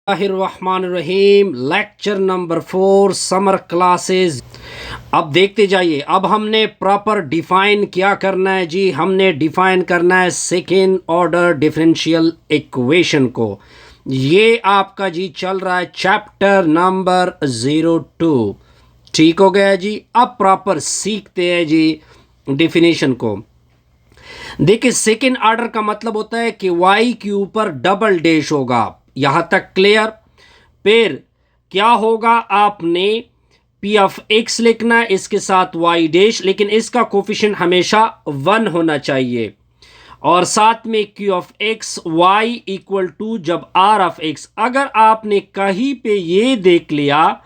रहीम lecture number 4 summer classes. अब देखते जाइए। अब हमने प्रॉपर डिफाइन क्या करना है जी। हमने डिफाइन करना है सेकेंड ऑर्डर डिफरेंशियल इक्वेशन को। ये आपका जी चल रहा है चैप्टर नंबर 02। ठीक हो गया जी। अब प्रॉपर सीखते हैं जी डिफिनीशन को। देखिए सेकेंड ऑर्डर का मतलब होता है कि y के ऊपर डबल डैश होगा। यहां तक क्लियर। फिर क्या होगा, आपने पी ऑफ एक्स लिखना है, इसके साथ वाई डैश, लेकिन इसका कोफिशिएंट हमेशा 1 होना चाहिए। और साथ में Q of X Y equal to जब आर ऑफ एक्स। अगर आपने कहीं पे ये देख लिया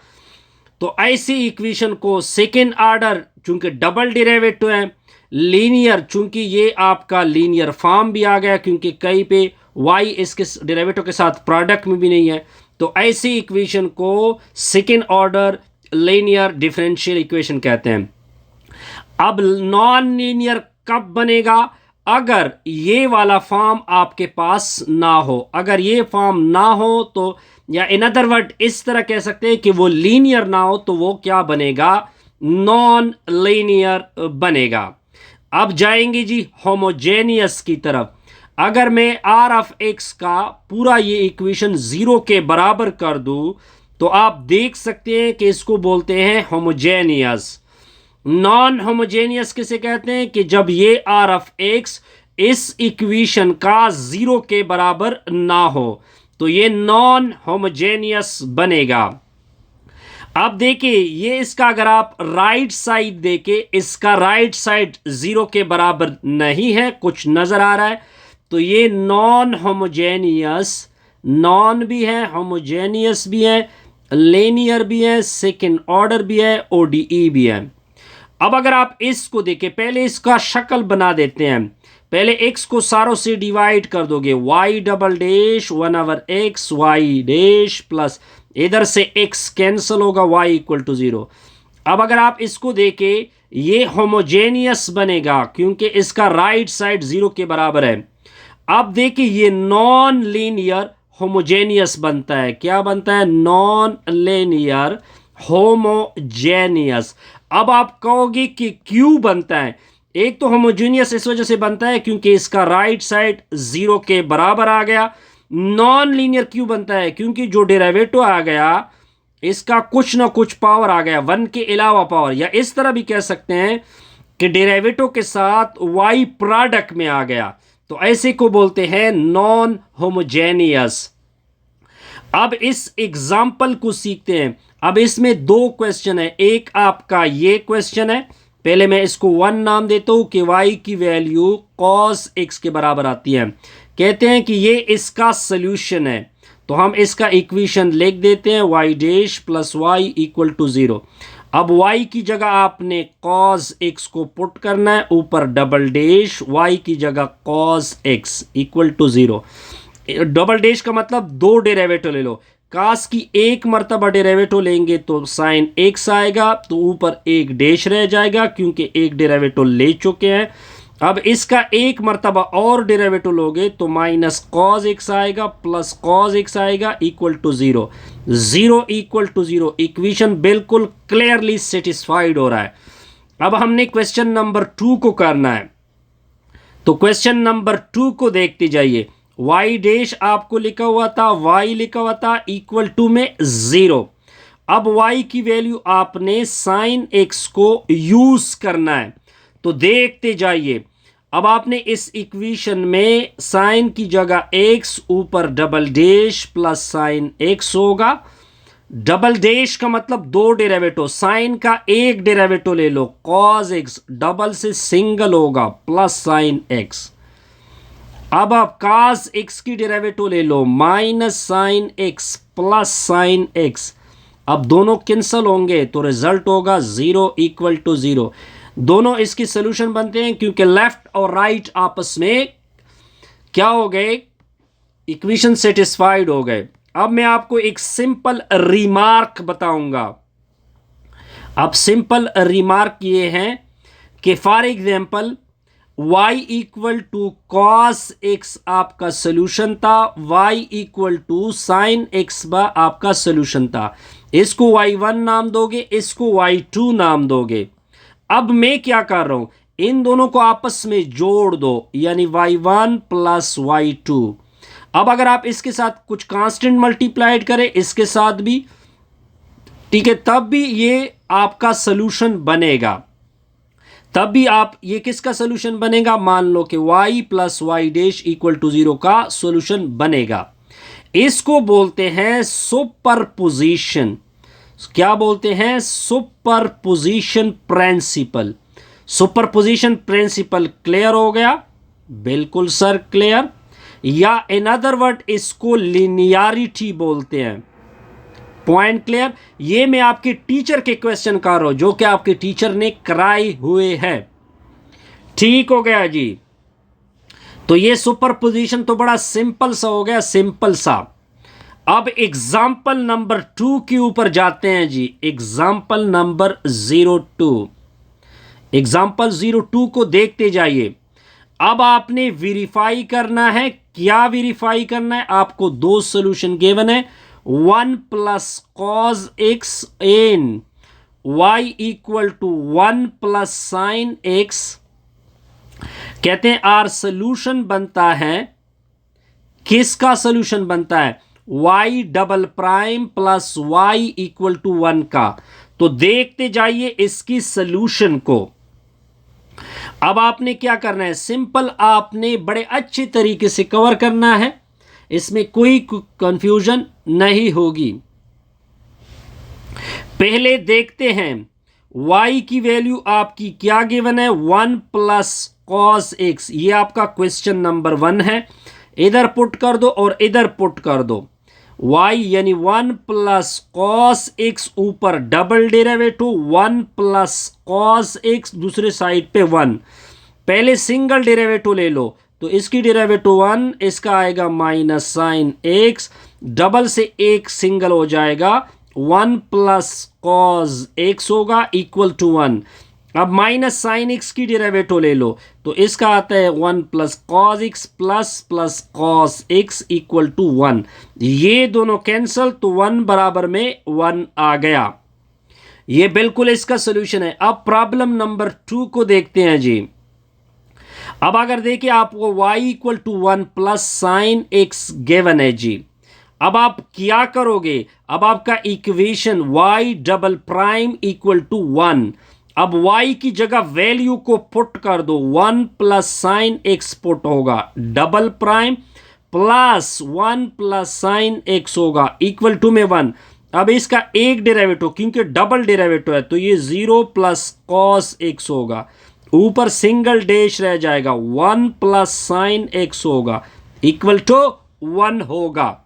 तो ऐसी इक्वेशन को सेकेंड ऑर्डर, चूंकि डबल डेरिवेटिव है, लीनियर, चूंकि ये आपका लीनियर फॉर्म भी आ गया क्योंकि कहीं पे y इसके डेरिवेटिव के साथ प्रोडक्ट में भी नहीं है, तो ऐसी इक्वेशन को second order linear differential equation कहते हैं। अब नॉन लीनियर कब बनेगा? अगर ये वाला फॉर्म आपके पास ना हो। अगर ये फॉर्म ना हो तो, या इन अदर वर्ड इस तरह कह सकते हैं कि वो लीनियर ना हो, तो वो क्या बनेगा? नॉन लीनियर बनेगा। अब जाएंगे जी होमोजेनियस की तरफ। अगर मैं आर ऑफ एक्स का पूरा ये इक्वेशन 0 के बराबर कर दूं तो आप देख सकते हैं कि इसको बोलते हैं होमोजेनियस। नॉन होमोजेनियस किसे कहते हैं? कि जब ये आर ऑफ एक्स इस इक्वेशन का 0 के बराबर ना हो, तो ये नॉन होमोजेनियस बनेगा। अब देखिए ये इसका, अगर आप राइट साइड देखें, इसका राइट साइड 0 के बराबर नहीं है, कुछ नजर आ रहा है, तो ये नॉन होमोजेनियस, नॉन भी है, होमोजेनियस भी है, लीनियर भी है, सेकेंड ऑर्डर भी है, ओडीई भी है। अब अगर आप इसको देखें, पहले इसका शक्ल बना देते हैं। पहले x को सारों से डिवाइड कर दोगे, y double dash 1/x y dash plus इधर से x कैंसिल होगा, y इक्वल टू 0। अब अगर आप इसको देखें, ये होमोजेनियस बनेगा क्योंकि इसका राइट साइड 0 के बराबर है। अब देखिए ये नॉन लीनियर होमोजेनियस बनता है। क्या बनता है? Non linear homogeneous. अब आप कहोगे कि क्यों बनता है? एक तो होमोजेनियस इस वजह से बनता है क्योंकि इसका राइट साइड 0 के बराबर आ गया। नॉन लीनियर क्यों बनता है? क्योंकि जो डेरिवेटिव आ गया इसका कुछ ना कुछ पावर आ गया, 1 के अलावा पावर, या इस तरह भी कह सकते हैं कि डेरिवेटिव के साथ y प्रोडक्ट में आ गया, तो ऐसे को बोलते हैं नॉन होमोजेनियस। अब इस एग्जाम्पल को सीखते हैं। अब इसमें 2 क्वेश्चन है। एक आपका ये क्वेश्चन है, पहले मैं इसको 1 नाम देता हूं कि y की वैल्यू cos x के बराबर आती है। कहते हैं कि ये इसका सॉल्यूशन है, तो हम इसका इक्वेशन लिख देते हैं y dash plus y equal to 0। अब y की जगह आपने cos x को पुट करना है, ऊपर डबल डैश y की जगह cos x equal to 0। Double dash का मतलब 2 डेरिवेटिव ले लो। कास की एक मर्तबा डेरिवेटिव लेंगे तो साइन x आएगा, तो ऊपर एक डैश रह जाएगा क्योंकि एक डेरिवेटिव ले चुके हैं। अब इसका एक मर्तबा और डेरिवेटिव लोगे तो माइनस कॉस x आएगा प्लस कॉस x आएगा equal to 0। 0 equal to 0, equation बिल्कुल क्लियरली सेटिस्फाइड हो रहा है। अब हमने क्वेश्चन नंबर 2 को करना है, तो क्वेश्चन नंबर 2 को देखते जाइए। y डैश आपको लिखा हुआ था, y लिखा हुआ था इक्वल टू में 0। अब y की वैल्यू आपने साइन x को यूज करना है, तो देखते जाइए। अब आपने इस इक्वेशन में साइन की जगह x, ऊपर double dash plus sine x होगा। डबल डैश का मतलब 2 डेरिवेटिव, साइन का एक डेरिवेटिव ले लो cos x, डबल से सिंगल होगा प्लस साइन x। अब आप cos x की डेरिवेटिव ले लो, minus sine x plus sine x। अब दोनों कैंसिल होंगे तो रिजल्ट होगा 0 इक्वल टू 0। दोनों इसकी सोल्यूशन बनते हैं क्योंकि लेफ्ट और राइट आपस में क्या हो गए? इक्वेशन सेटिस्फाइड हो गए। अब मैं आपको एक सिंपल रिमार्क बताऊंगा। अब सिंपल रिमार्क ये है कि for example y equal to cos x आपका सोल्यूशन था, y equal to sine x आपका सोल्यूशन था। इसको y1 नाम दोगे, इसको y2 नाम दोगे। अब मैं क्या कर रहा हूं, इन दोनों को आपस में जोड़ दो, यानी y1 प्लस y2। अब अगर आप इसके साथ कुछ कांस्टेंट मल्टीप्लाइड करें, इसके साथ भी, ठीक है, तब भी ये आपका सोल्यूशन बनेगा। तब भी आप ये किसका सोल्यूशन बनेगा, मान लो कि y plus y dash equal to 0 का सोल्यूशन बनेगा। इसको बोलते हैं सुपरपोजिशन। क्या बोलते हैं, superposition principle. Superposition principle clear हो गया? बिल्कुल सर क्लियर। या इन अदर वर्ड इसको लिनियरिटी बोलते हैं। Point clear? ये मैं आपके टीचर के क्वेश्चन कर रहा हूं, जो कि आपके टीचर ने कराए हुए हैं। ठीक हो गया जी। तो ये सुपरपोजिशन तो बड़ा सिंपल सा हो गया, सिंपल सा। अब एग्जाम्पल नंबर 2 के ऊपर जाते हैं जी। एग्जाम्पल नंबर 02, एग्जाम्पल 02 को देखते जाइए। अब आपने वेरीफाई करना है। क्या वेरीफाई करना है? आपको दो सॉल्यूशन गिवन है, 1 plus cos x and y equal to 1 plus sine x. कहते हैं आर सोल्यूशन बनता है, किसका सोल्यूशन बनता है, y double prime plus y equal to 1 का। तो देखते जाइए इसकी सोल्यूशन को। अब आपने क्या करना है, सिंपल आपने बड़े अच्छे तरीके से कवर करना है, इसमें कोई कंफ्यूजन नहीं होगी। पहले देखते हैं y की वैल्यू आपकी क्या गिवन है, 1 प्लस कॉस एक्स। ये आपका क्वेश्चन नंबर 1 है। इधर पुट कर दो और इधर पुट कर दो। y यानी 1 प्लस कॉस एक्स, ऊपर double derivative 1 plus cos x, दूसरे साइड पे 1। पहले सिंगल डेरिवेटिव ले लो, तो इसकी डेरिवेटिव 1, इसका आएगा माइनस साइन एक्स, डबल से एक सिंगल हो जाएगा, 1 प्लस कॉस एक्स होगा इक्वल टू 1। अब माइनस साइन एक्स की डेरिवेटिव ले लो, तो इसका आता है 1 plus cos x plus plus cos x equal to 1। ये दोनों कैंसल, तो 1 बराबर में 1 आ गया। ये बिल्कुल इसका सोल्यूशन है। अब प्रॉब्लम नंबर 2 को देखते हैं जी। अब अगर देखिए आपको y equal to 1 plus sine x given है जी। अब आप क्या करोगे, अब आपका equation y double prime equal to 1। अब y की जगह वैल्यू को पुट कर दो, 1 प्लस साइन एक्स पुट होगा, double prime plus 1 plus sine X होगा इक्वल टू में 1। अब इसका एक डेरिवेटिव, क्योंकि डबल डेरिवेटिव है, तो ये 0 प्लस कॉस एक्स होगा, ऊपर सिंगल डैश रह जाएगा, 1 प्लस साइन एक्स होगा इक्वल टू 1 होगा।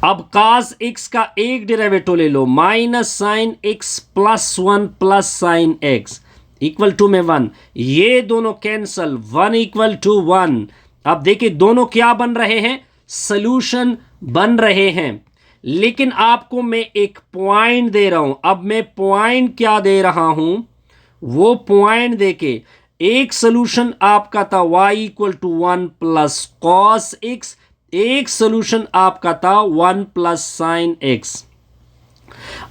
अब cos x का एक डेरिवेटिव ले लो, minus sine X plus 1 plus sine X equal to में 1। ये दोनों कैंसल, 1 इक्वल टू 1। अब देखिए दोनों क्या बन रहे हैं, सॉल्यूशन बन रहे हैं। लेकिन आपको मैं एक पॉइंट दे रहा हूं। अब मैं पॉइंट क्या दे रहा हूं, वो पॉइंट देके, एक सॉल्यूशन आपका था y equal to 1 plus cos x, एक सॉल्यूशन आपका था 1 प्लस साइन एक्स।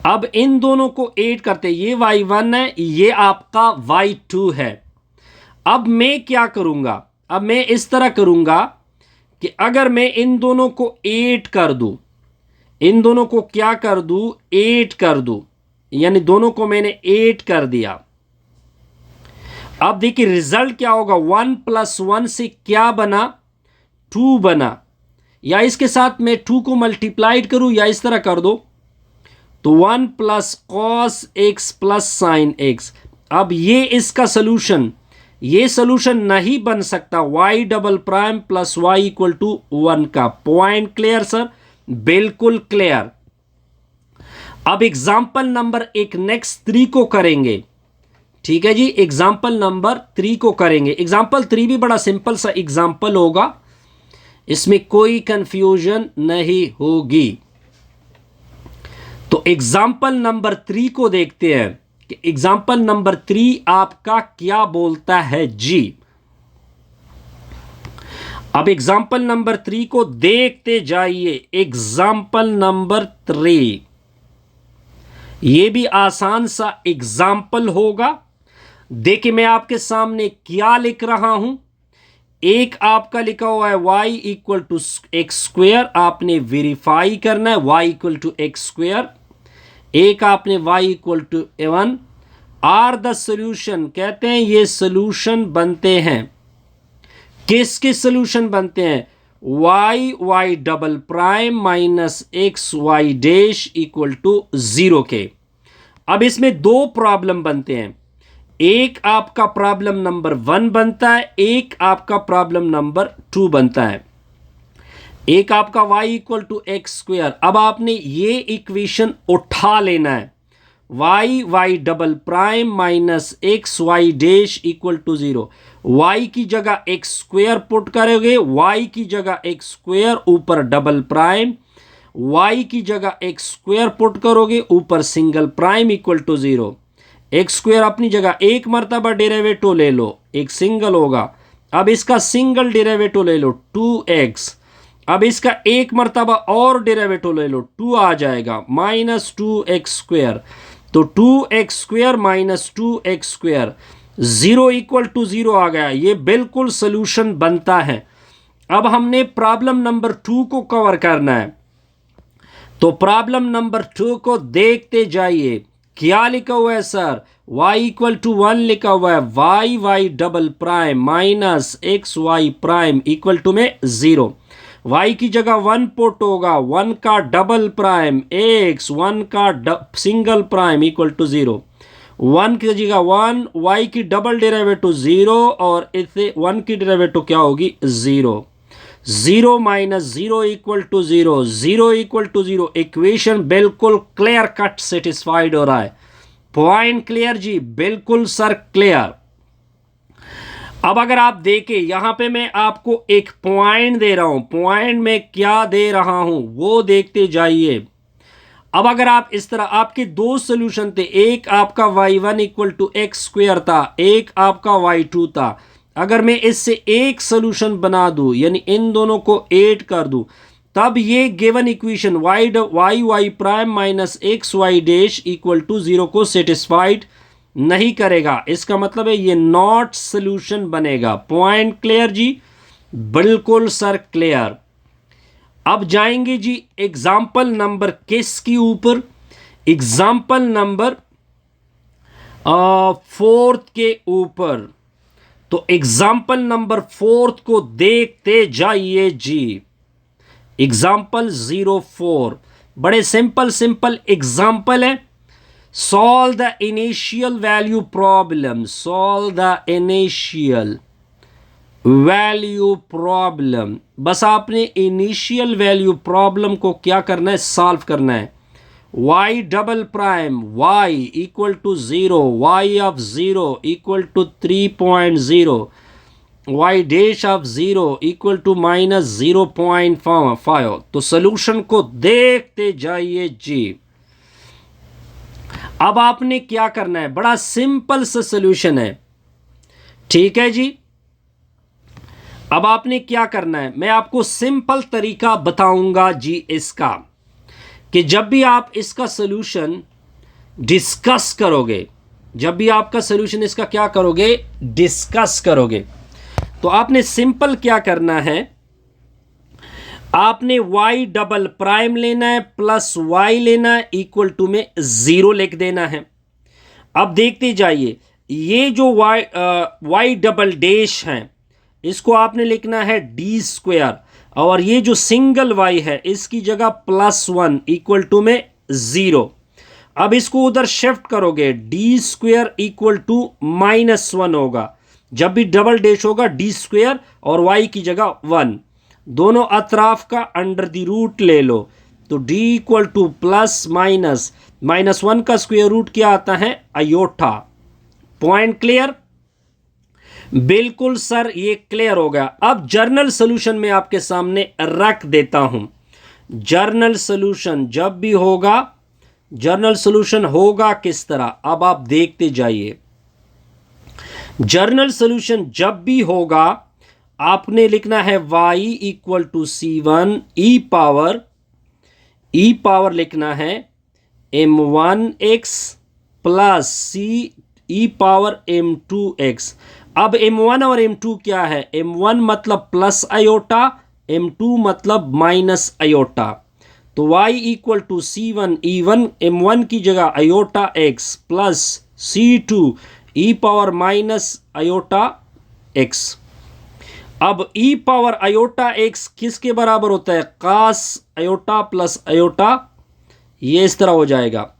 अब इन दोनों को ऐड करते, ये y1 है, ये आपका y2 है। अब मैं क्या करूंगा, अब मैं इस तरह करूंगा कि अगर मैं इन दोनों को ऐड कर दूं, इन दोनों को क्या कर दूं, ऐड कर दूं, यानी दोनों को मैंने ऐड कर दिया। अब देखिए रिजल्ट क्या होगा, 1 प्लस 1 से क्या बना, 2 बना। या इसके साथ मैं 2 को मल्टीप्लाइड करूं, या इस तरह कर दो, तो 1 plus cos x plus sine x. अब ये इसका सोल्यूशन, ये सोल्यूशन नहीं बन सकता y double prime plus y equal to 1 का। Point clear sir? बिल्कुल क्लियर। अब एग्जाम्पल नंबर एक नेक्स्ट 3 को करेंगे। ठीक है जी, एग्जाम्पल नंबर 3 को करेंगे। एग्जाम्पल 3 भी बड़ा सिंपल सा एग्जाम्पल होगा, इसमें कोई कंफ्यूजन नहीं होगी। तो एग्जाम्पल नंबर 3 को देखते हैं। कि एग्जाम्पल नंबर 3 आपका क्या बोलता है जी। अब एग्जाम्पल नंबर 3 को देखते जाइए। एग्जाम्पल नंबर 3 ये भी आसान सा एग्जाम्पल होगा। देखिए मैं आपके सामने क्या लिख रहा हूं। एक आपका लिखा हुआ है y equal to x square, आपने वेरीफाई करना है y equal to x square. एक आपने y equal to 1 are the solution, कहते हैं ये सोल्यूशन बनते हैं। किसके सोल्यूशन बनते हैं? y double prime minus x y dash equal to 0 के। अब इसमें दो प्रॉब्लम बनते हैं, एक आपका प्रॉब्लम नंबर 1 बनता है, एक आपका प्रॉब्लम नंबर 2 बनता है। एक आपका y equal to x square. अब आपने ये इक्वेशन उठा लेना है, y double prime minus x y dash equal to 0। y की जगह एक्स स्क्वेयर पुट करोगे, y की जगह एक्स स्क्वेयर ऊपर डबल प्राइम, y की जगह एक्स स्क्वेयर पुट करोगे ऊपर single prime equal to 0। X square अपनी जगह एक मर्तबा डेरिवेटिव ले लो, एक सिंगल होगा। अब इसका सिंगल डेरिवेटिव ले लो 2x। अब इसका एक मर्तबा और डेरिवेटिव ले लो, 2 आ जाएगा माइनस 2x स्क्वेयर। तो 2x square minus 2x square 0 equal to 0 आ गया। ये बिल्कुल सोल्यूशन बनता है। अब हमने प्रॉब्लम नंबर 2 को कवर करना है, तो प्रॉब्लम नंबर 2 को देखते जाइए। क्या लिखा हुआ है सर? y इक्वल टू 1 लिखा हुआ है, y double prime minus x y prime equal to में 0। y की जगह 1 पुट होगा, 1 का डबल प्राइम x, 1 का सिंगल प्राइम इक्वल टू 0। 1 की जगह 1, y की डबल डेरिवेटिव 0 और इससे 1 की डेरिवेटिव क्या होगी? 0। 0 minus 0 equal to 0, 0 equal to 0। Equation बिल्कुल क्लियर कट सेटिस्फाइड हो रहा है। पॉइंट क्लियर जी? बिल्कुल सर क्लियर। अब अगर आप देखें यहां पे मैं आपको एक पॉइंट दे रहा हूं, पॉइंट में क्या दे रहा हूं वो देखते जाइए। अब अगर आप इस तरह, आपके दो सोल्यूशन थे, एक आपका y1 equal to x square था, एक आपका y2 था। अगर मैं इससे एक सोल्यूशन बना दूं, यानी इन दोनों को ऐड कर दूं, तब ये given equation y prime minus x y dash equal to 0 को सेटिस्फाइड नहीं करेगा। इसका मतलब है ये नॉट सोल्यूशन बनेगा। पॉइंट क्लियर जी? बिल्कुल सर क्लियर। अब जाएंगे जी एग्जाम्पल नंबर किसके ऊपर? एग्जाम्पल नंबर 4 के ऊपर। तो एग्जाम्पल नंबर 4 को देखते जाइए जी। एग्जाम्पल 04 बड़े सिंपल एग्जाम्पल है। Solve the initial value problem, solve the initial value problem. बस आपने इनिशियल वैल्यू प्रॉब्लम को क्या करना है? सॉल्व करना है। y double prime y equal to 0, y of 0 equal to 3.0, y dash of 0 equal to minus 0.5। तो सोल्यूशन को देखते जाइए जी। अब आपने क्या करना है? बड़ा सिंपल सा सोल्यूशन है, ठीक है जी। अब आपने क्या करना है, मैं आपको सिंपल तरीका बताऊंगा जी इसका, कि जब भी आप इसका सॉल्यूशन डिस्कस करोगे, जब भी आपका सॉल्यूशन इसका क्या करोगे? डिस्कस करोगे, तो आपने सिंपल क्या करना है? आपने y डबल प्राइम लेना है प्लस y लेना है इक्वल टू में 0 लिख देना है। अब देखते जाइए, ये जो y डबल डैश है इसको आपने लिखना है डी स्क्वायर, और ये जो सिंगल y है इसकी जगह +1 इक्वल टू में 0। अब इसको उधर शिफ्ट करोगे, डी स्क्वायर इक्वल टू -1 होगा। जब भी डबल डैश होगा डी स्क्वायर और y की जगह 1, दोनों अतराफ का अंडर द रूट ले लो, तो d equal two plus minus -1 का स्क्वायर रूट क्या आता है? अयोटा। Point clear? बिल्कुल सर, ये क्लियर हो गया। अब जर्नल सॉल्यूशन में आपके सामने रख देता हूं। जर्नल सॉल्यूशन जब भी होगा जर्नल सॉल्यूशन होगा किस तरह, अब आप देखते जाइए। जर्नल सॉल्यूशन जब भी होगा आपने लिखना है y equal to c1 e power लिखना है m1x प्लस c ई पावर m2x। अब m1 और m2 क्या है, m1 मतलब प्लस आयोटा, m2 मतलब माइनस आयोटा। तो y equal to c1 e1 m1 की जगह iota x plus c2 e power minus iota x। अब ई पावर आयोटा x किसके बराबर होता है, कास आयोटा प्लस आयोटा, ये इस तरह हो जाएगा।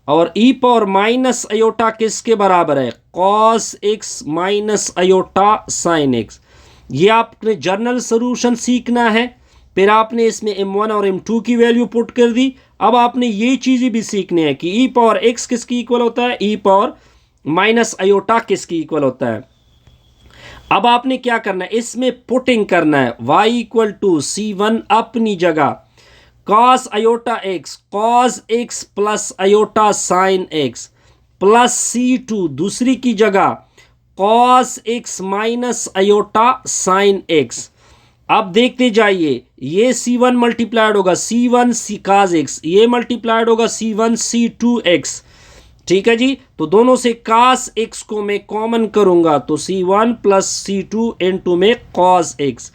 और ई पावर माइनस आयोटा किसके बराबर है, cos x minus iota sine x। ये आपने जर्नल सॉल्यूशन सीखना है, फिर आपने इसमें m1 और m2 की वैल्यू पुट कर दी। अब आपने ये चीज़ें भी सीखनी है कि ई पावर x किसकी इक्वल होता है, ई पावर माइनस आयोटा किसकी इक्वल होता है। अब आपने क्या करना है, इसमें पुटिंग करना है y इक्वल टू c1 अपनी जगह cos iota x, cos x plus iota sine x plus c2 दूसरी की जगह cos x minus iota sine x। अब देखते जाइए, ये c1 मल्टीप्लाइड होगा c1 c cos x, ये मल्टीप्लाइड होगा c1 c2x। ठीक है जी, तो दोनों से cos x को मैं कॉमन करूंगा तो c1 प्लस c2 इंटू में cos x।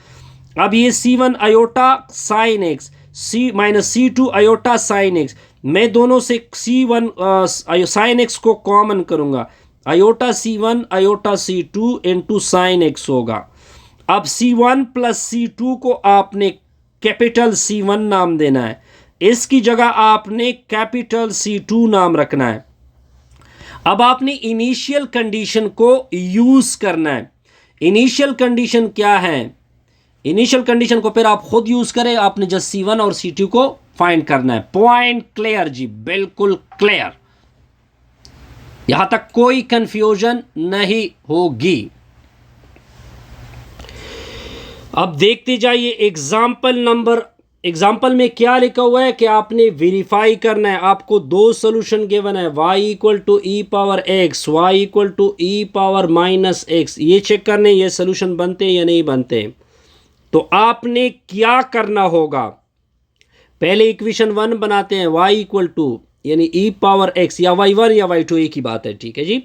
अब ये c1 iota sine x c minus c2 iota sine x, मैं दोनों से c1 साइन x को कॉमन करूंगा, iota c1 iota c2 into sine x होगा। अब c1 प्लस c2 को आपने कैपिटल C1 नाम देना है, इसकी जगह आपने कैपिटल C2 नाम रखना है। अब आपने इनिशियल कंडीशन को यूज करना है। इनिशियल कंडीशन क्या है, इनिशियल कंडीशन को फिर आप खुद यूज करें, आपने जस्ट C1 और C2 को फाइंड करना है। पॉइंट क्लियर जी, बिल्कुल क्लियर, यहां तक कोई कंफ्यूजन नहीं होगी। अब देखते जाइए एग्जाम्पल में क्या लिखा हुआ है कि आपने वेरीफाई करना है। आपको दो सोल्यूशन गिवन है, y equal to e power x, y equal to e power minus x। ये चेक करने ये सोल्यूशन बनते या नहीं बनते। तो आपने क्या करना होगा, पहले इक्वेशन 1 बनाते हैं, y इक्वल टू यानी ई पावर x या y1 या y2 एक ही बात है, ठीक है जी।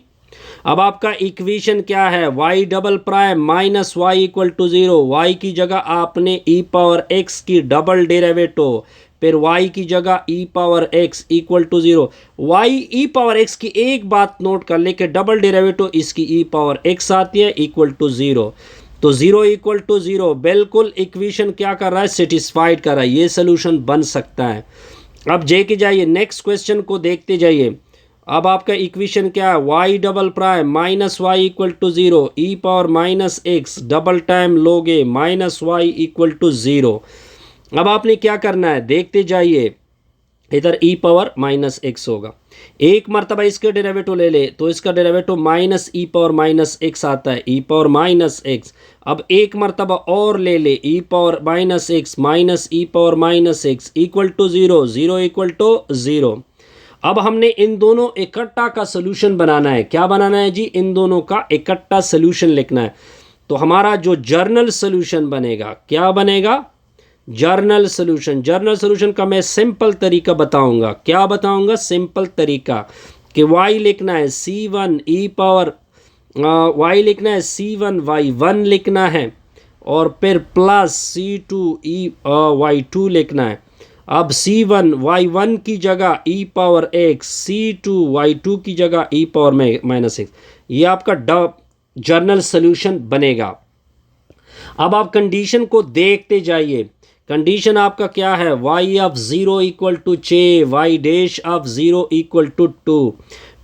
अब आपका इक्वेशन क्या है, y double prime minus Y equal to 0, y की जगह आपने ई पावर x की डबल डेरिवेटिव, फिर y की जगह e power x equal to 0। y e power x की एक बात नोट कर ले कि डबल डेरिवेटिव इसकी ई पावर x आती है इक्वल टू 0, तो 0 इक्वल टू 0 बिल्कुल इक्वेशन क्या कर रहा है, सेटिस्फाइड कर रहा है, ये सोल्यूशन बन सकता है। अब जे के जाइए नेक्स्ट क्वेश्चन को देखते जाइए। अब आपका इक्वेशन क्या है, y double prime minus Y equal to 0, e power minus x double time लोगे माइनस वाई इक्वल टू 0। अब आपने क्या करना है, देखते जाइए, इधर ई पावर माइनस एक्स होगा, एक मरतबा इसके डेरिवेटिव ले ले तो इसका derivative minus e power minus x आता है, ई पावर माइनस एक्स। अब एक मरतबा और ले ले, e power minus x minus e power minus x equal to 0, 0 equal to 0। अब हमने इन दोनों इकट्ठा का सोल्यूशन बनाना है। क्या बनाना है जी, इन दोनों का इकट्ठा सोल्यूशन लिखना है। तो हमारा जो जर्नल सोल्यूशन बनेगा, क्या बनेगा, जर्नल सोल्यूशन। जर्नल सोल्यूशन का मैं सिंपल तरीका बताऊंगा। क्या बताऊंगा, सिंपल तरीका कि y लिखना है c1 ई पावर y लिखना है c1 y1 लिखना है और फिर प्लस c2 ई y2 लिखना है। अब c1 y1 की जगह e power x, c2 y2 की जगह ई पावर माइनस एक्स, ये आपका जर्नल सोल्यूशन बनेगा। अब आप कंडीशन को देखते जाइए। कंडीशन आपका क्या है, y of 0 equal to 6, y dash of 0 equal to 2।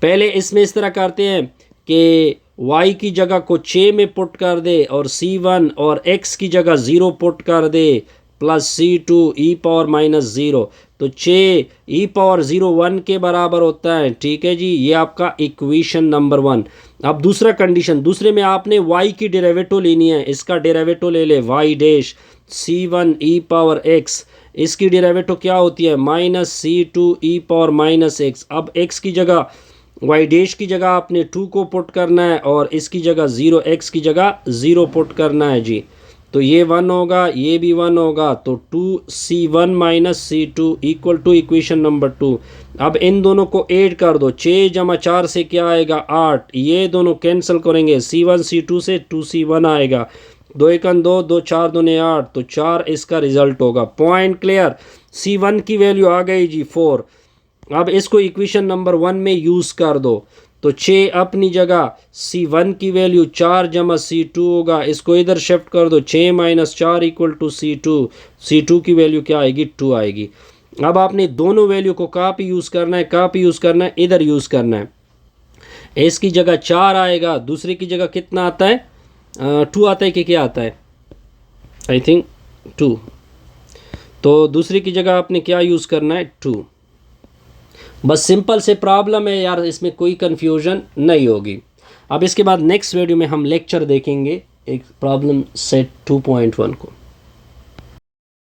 पहले इसमें इस तरह करते हैं कि y की जगह को 6 में पुट कर दे और c1 और x की जगह 0 पुट कर दे plus c2 e power minus 0, तो 6 ई पावर 0 1 के बराबर होता है, ठीक है जी। ये आपका इक्वेशन नंबर 1। अब दूसरा कंडीशन, दूसरे में आपने y की डेरिवेटिव लेनी है, इसका डेरिवेटिव ले ले y dash c1 e power x इसकी डेरिवेटिव क्या होती है minus c two e power minus x. अब एक्स की जगह वाई डैश की जगह आपने 2 को पुट करना है और इसकी जगह 0 एक्स की जगह 0 पुट करना है जी। तो ये 1 होगा, ये भी 1 होगा, तो 2c1 minus c2 equal to equation number 2। अब इन दोनों को ऐड कर दो, 6 जमा 4 से क्या आएगा 8, ये दोनों कैंसिल करेंगे, c1 c2 से 2c1 आएगा, 2 एकन 2, 2 4 दूने 8, तो 4 इसका रिजल्ट होगा। Point clear. c1 की वैल्यू आ गई जी 4। अब इसको इक्वेशन नंबर 1 में यूज़ कर दो, तो 6 अपनी जगह, c1 की वैल्यू 4 जमा c2 होगा, इसको इधर शिफ्ट कर दो, 6 माइनस 4 इक्वल टू c2 की वैल्यू क्या आएगी 2 आएगी। अब आपने दोनों वैल्यू को कहाँ पे यूज़ करना है, कहाँ पे यूज़ करना है, इधर यूज़ करना है। इसकी जगह 4 आएगा, दूसरे की जगह कितना आता है 2 आता है कि क्या आता है, आई थिंक 2। तो दूसरे की जगह आपने क्या यूज़ करना है 2। बस सिंपल से प्रॉब्लम है यार, इसमें कोई कन्फ्यूजन नहीं होगी। अब इसके बाद नेक्स्ट वीडियो में हम लेक्चर देखेंगे एक प्रॉब्लम सेट 2.1 को।